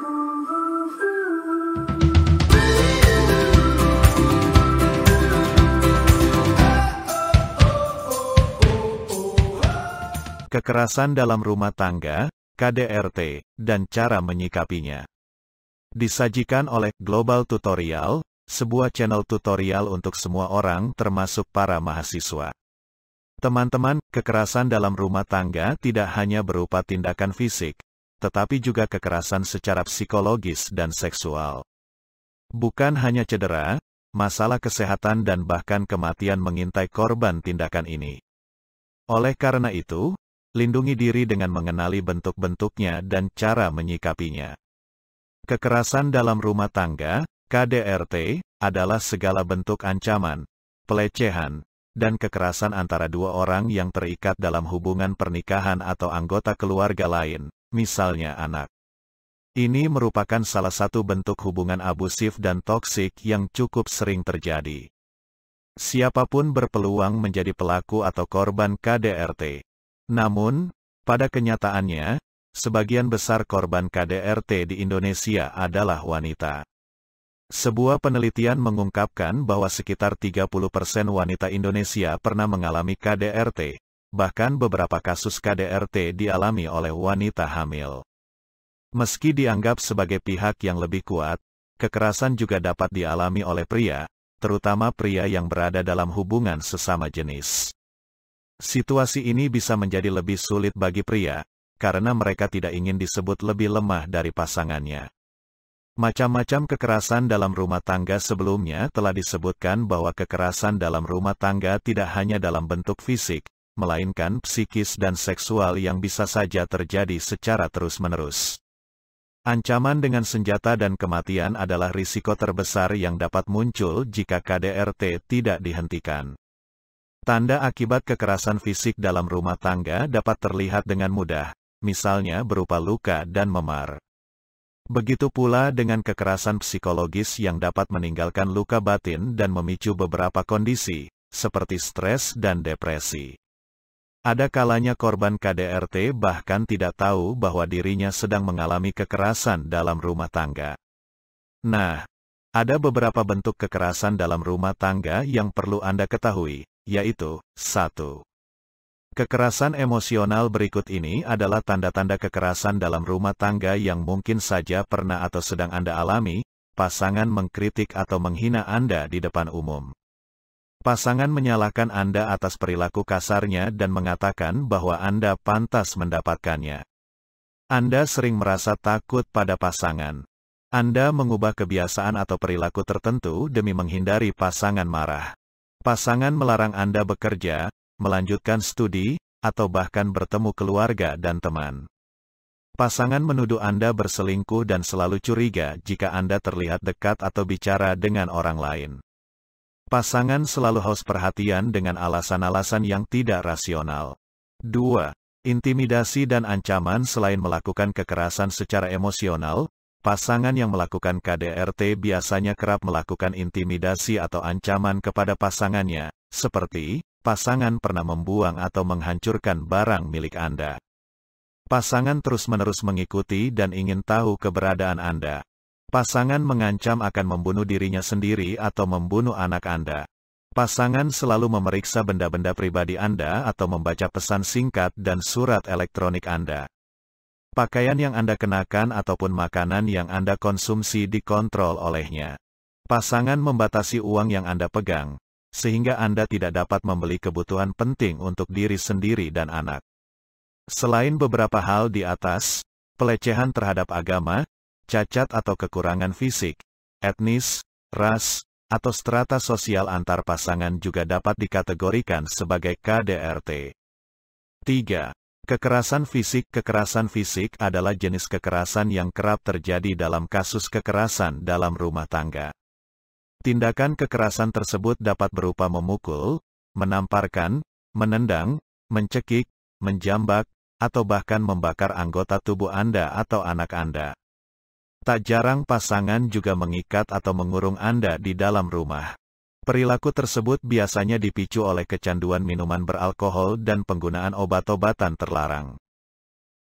Kekerasan dalam rumah tangga, KDRT, dan cara menyikapinya. Disajikan oleh Global Tutorial, sebuah channel tutorial untuk semua orang termasuk para mahasiswa. Teman-teman, kekerasan dalam rumah tangga tidak hanya berupa tindakan fisik, tetapi juga kekerasan secara psikologis dan seksual. Bukan hanya cedera, masalah kesehatan dan bahkan kematian mengintai korban tindakan ini. Oleh karena itu, lindungi diri dengan mengenali bentuk-bentuknya dan cara menyikapinya. Kekerasan dalam rumah tangga, KDRT, adalah segala bentuk ancaman, pelecehan, dan kekerasan antara dua orang yang terikat dalam hubungan pernikahan atau anggota keluarga lain, misalnya anak. Ini merupakan salah satu bentuk hubungan abusif dan toksik yang cukup sering terjadi. Siapapun berpeluang menjadi pelaku atau korban KDRT. Namun, pada kenyataannya, sebagian besar korban KDRT di Indonesia adalah wanita. Sebuah penelitian mengungkapkan bahwa sekitar 30% wanita Indonesia pernah mengalami KDRT, bahkan beberapa kasus KDRT dialami oleh wanita hamil. Meski dianggap sebagai pihak yang lebih kuat, kekerasan juga dapat dialami oleh pria, terutama pria yang berada dalam hubungan sesama jenis. Situasi ini bisa menjadi lebih sulit bagi pria, karena mereka tidak ingin disebut lebih lemah dari pasangannya. Macam-macam kekerasan dalam rumah tangga sebelumnya telah disebutkan bahwa kekerasan dalam rumah tangga tidak hanya dalam bentuk fisik, melainkan psikis dan seksual yang bisa saja terjadi secara terus-menerus. Ancaman dengan senjata dan kematian adalah risiko terbesar yang dapat muncul jika KDRT tidak dihentikan. Tanda akibat kekerasan fisik dalam rumah tangga dapat terlihat dengan mudah, misalnya berupa luka dan memar. Begitu pula dengan kekerasan psikologis yang dapat meninggalkan luka batin dan memicu beberapa kondisi, seperti stres dan depresi. Ada kalanya korban KDRT bahkan tidak tahu bahwa dirinya sedang mengalami kekerasan dalam rumah tangga. Nah, ada beberapa bentuk kekerasan dalam rumah tangga yang perlu Anda ketahui, yaitu, 1. Kekerasan emosional. Berikut ini adalah tanda-tanda kekerasan dalam rumah tangga yang mungkin saja pernah atau sedang Anda alami. Pasangan mengkritik atau menghina Anda di depan umum. Pasangan menyalahkan Anda atas perilaku kasarnya dan mengatakan bahwa Anda pantas mendapatkannya. Anda sering merasa takut pada pasangan. Anda mengubah kebiasaan atau perilaku tertentu demi menghindari pasangan marah. Pasangan melarang Anda bekerja, melanjutkan studi, atau bahkan bertemu keluarga dan teman. Pasangan menuduh Anda berselingkuh dan selalu curiga jika Anda terlihat dekat atau bicara dengan orang lain. Pasangan selalu haus perhatian dengan alasan-alasan yang tidak rasional. 2. Intimidasi dan ancaman. Selain melakukan kekerasan secara emosional, pasangan yang melakukan KDRT biasanya kerap melakukan intimidasi atau ancaman kepada pasangannya, seperti, pasangan pernah membuang atau menghancurkan barang milik Anda. Pasangan terus-menerus mengikuti dan ingin tahu keberadaan Anda. Pasangan mengancam akan membunuh dirinya sendiri atau membunuh anak Anda. Pasangan selalu memeriksa benda-benda pribadi Anda atau membaca pesan singkat dan surat elektronik Anda. Pakaian yang Anda kenakan ataupun makanan yang Anda konsumsi dikontrol olehnya. Pasangan membatasi uang yang Anda pegang, sehingga Anda tidak dapat membeli kebutuhan penting untuk diri sendiri dan anak. Selain beberapa hal di atas, pelecehan terhadap agama, cacat atau kekurangan fisik, etnis, ras, atau strata sosial antar pasangan juga dapat dikategorikan sebagai KDRT. 3. Kekerasan fisik. Kekerasan fisik adalah jenis kekerasan yang kerap terjadi dalam kasus kekerasan dalam rumah tangga. Tindakan kekerasan tersebut dapat berupa memukul, menamparkan, menendang, mencekik, menjambak, atau bahkan membakar anggota tubuh Anda atau anak Anda. Tak jarang pasangan juga mengikat atau mengurung Anda di dalam rumah. Perilaku tersebut biasanya dipicu oleh kecanduan minuman beralkohol dan penggunaan obat-obatan terlarang.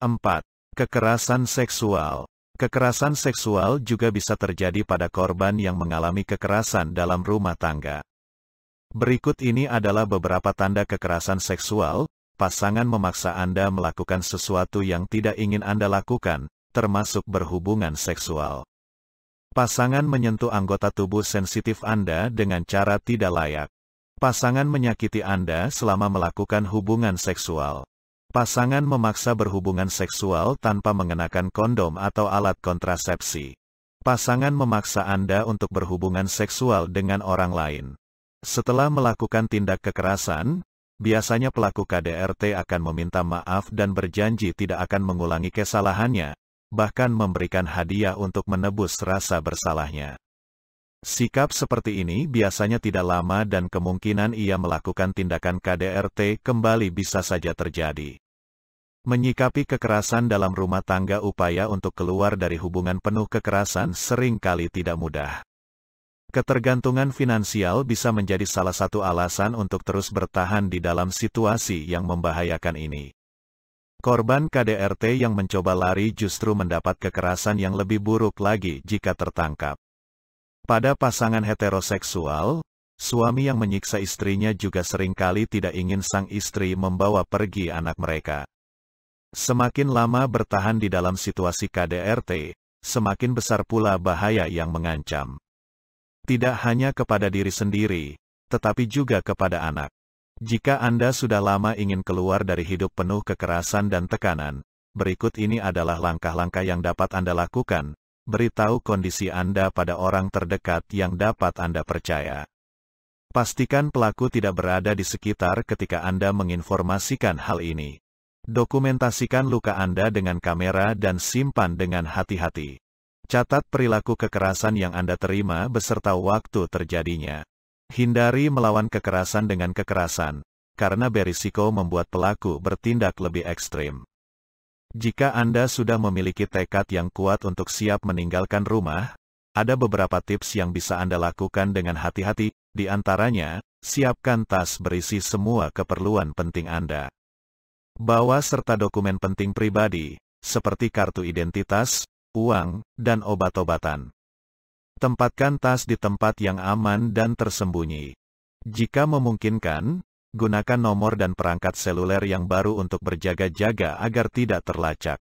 4. Kekerasan seksual. Kekerasan seksual juga bisa terjadi pada korban yang mengalami kekerasan dalam rumah tangga. Berikut ini adalah beberapa tanda kekerasan seksual. Pasangan memaksa Anda melakukan sesuatu yang tidak ingin Anda lakukan, termasuk berhubungan seksual. Pasangan menyentuh anggota tubuh sensitif Anda dengan cara tidak layak. Pasangan menyakiti Anda selama melakukan hubungan seksual. Pasangan memaksa berhubungan seksual tanpa mengenakan kondom atau alat kontrasepsi. Pasangan memaksa Anda untuk berhubungan seksual dengan orang lain. Setelah melakukan tindak kekerasan, biasanya pelaku KDRT akan meminta maaf dan berjanji tidak akan mengulangi kesalahannya, bahkan memberikan hadiah untuk menebus rasa bersalahnya. Sikap seperti ini biasanya tidak lama dan kemungkinan ia melakukan tindakan KDRT kembali bisa saja terjadi. Menyikapi kekerasan dalam rumah tangga. Upaya untuk keluar dari hubungan penuh kekerasan sering kali tidak mudah. Ketergantungan finansial bisa menjadi salah satu alasan untuk terus bertahan di dalam situasi yang membahayakan ini. Korban KDRT yang mencoba lari justru mendapat kekerasan yang lebih buruk lagi jika tertangkap. Pada pasangan heteroseksual, suami yang menyiksa istrinya juga seringkali tidak ingin sang istri membawa pergi anak mereka. Semakin lama bertahan di dalam situasi KDRT, semakin besar pula bahaya yang mengancam. Tidak hanya kepada diri sendiri, tetapi juga kepada anak. Jika Anda sudah lama ingin keluar dari hidup penuh kekerasan dan tekanan, berikut ini adalah langkah-langkah yang dapat Anda lakukan. Beritahu kondisi Anda pada orang terdekat yang dapat Anda percaya. Pastikan pelaku tidak berada di sekitar ketika Anda menginformasikan hal ini. Dokumentasikan luka Anda dengan kamera dan simpan dengan hati-hati. Catat perilaku kekerasan yang Anda terima beserta waktu terjadinya. Hindari melawan kekerasan dengan kekerasan, karena berisiko membuat pelaku bertindak lebih ekstrim. Jika Anda sudah memiliki tekad yang kuat untuk siap meninggalkan rumah, ada beberapa tips yang bisa Anda lakukan dengan hati-hati, di antaranya, siapkan tas berisi semua keperluan penting Anda. Bawa serta dokumen penting pribadi, seperti kartu identitas, uang, dan obat-obatan. Tempatkan tas di tempat yang aman dan tersembunyi. Jika memungkinkan, gunakan nomor dan perangkat seluler yang baru untuk berjaga-jaga agar tidak terlacak.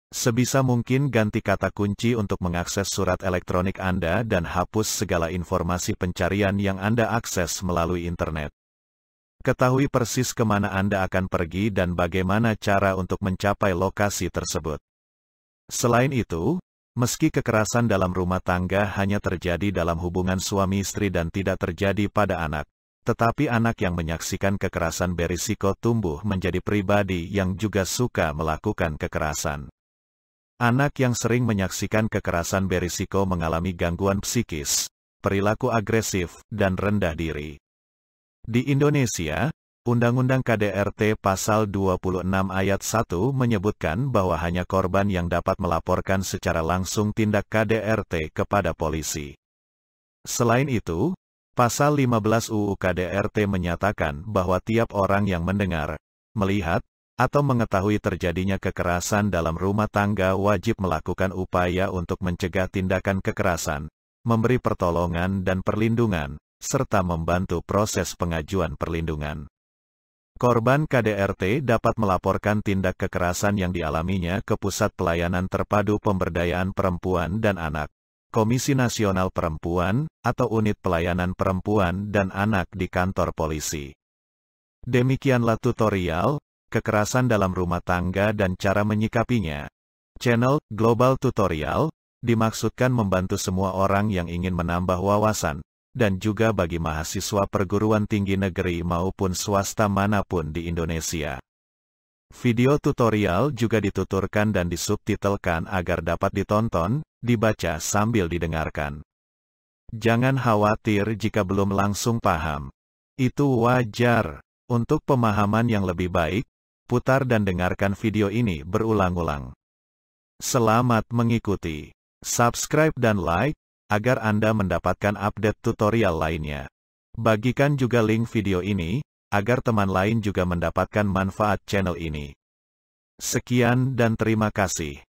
Sebisa mungkin ganti kata kunci untuk mengakses surat elektronik Anda dan hapus segala informasi pencarian yang Anda akses melalui internet. Ketahui persis kemana Anda akan pergi dan bagaimana cara untuk mencapai lokasi tersebut. Selain itu, meski kekerasan dalam rumah tangga hanya terjadi dalam hubungan suami istri dan tidak terjadi pada anak, tetapi anak yang menyaksikan kekerasan berisiko tumbuh menjadi pribadi yang juga suka melakukan kekerasan. Anak yang sering menyaksikan kekerasan berisiko mengalami gangguan psikis, perilaku agresif, dan rendah diri. Di Indonesia, Undang-Undang KDRT Pasal 26 Ayat 1 menyebutkan bahwa hanya korban yang dapat melaporkan secara langsung tindak KDRT kepada polisi. Selain itu, Pasal 15 UU KDRT menyatakan bahwa tiap orang yang mendengar, melihat, atau mengetahui terjadinya kekerasan dalam rumah tangga wajib melakukan upaya untuk mencegah tindakan kekerasan, memberi pertolongan dan perlindungan, serta membantu proses pengajuan perlindungan. Korban KDRT dapat melaporkan tindak kekerasan yang dialaminya ke Pusat Pelayanan Terpadu Pemberdayaan Perempuan dan Anak, Komisi Nasional Perempuan, atau Unit Pelayanan Perempuan dan Anak di kantor polisi. Demikianlah tutorial, kekerasan dalam rumah tangga dan cara menyikapinya. Channel Global Tutorial dimaksudkan membantu semua orang yang ingin menambah wawasan, dan juga bagi mahasiswa perguruan tinggi negeri maupun swasta manapun di Indonesia. Video tutorial juga dituturkan dan disubtitelkan agar dapat ditonton, dibaca sambil didengarkan. Jangan khawatir jika belum langsung paham. Itu wajar. Untuk pemahaman yang lebih baik, putar dan dengarkan video ini berulang-ulang. Selamat mengikuti. Subscribe dan like, agar Anda mendapatkan update tutorial lainnya. Bagikan juga link video ini, agar teman lain juga mendapatkan manfaat channel ini. Sekian dan terima kasih.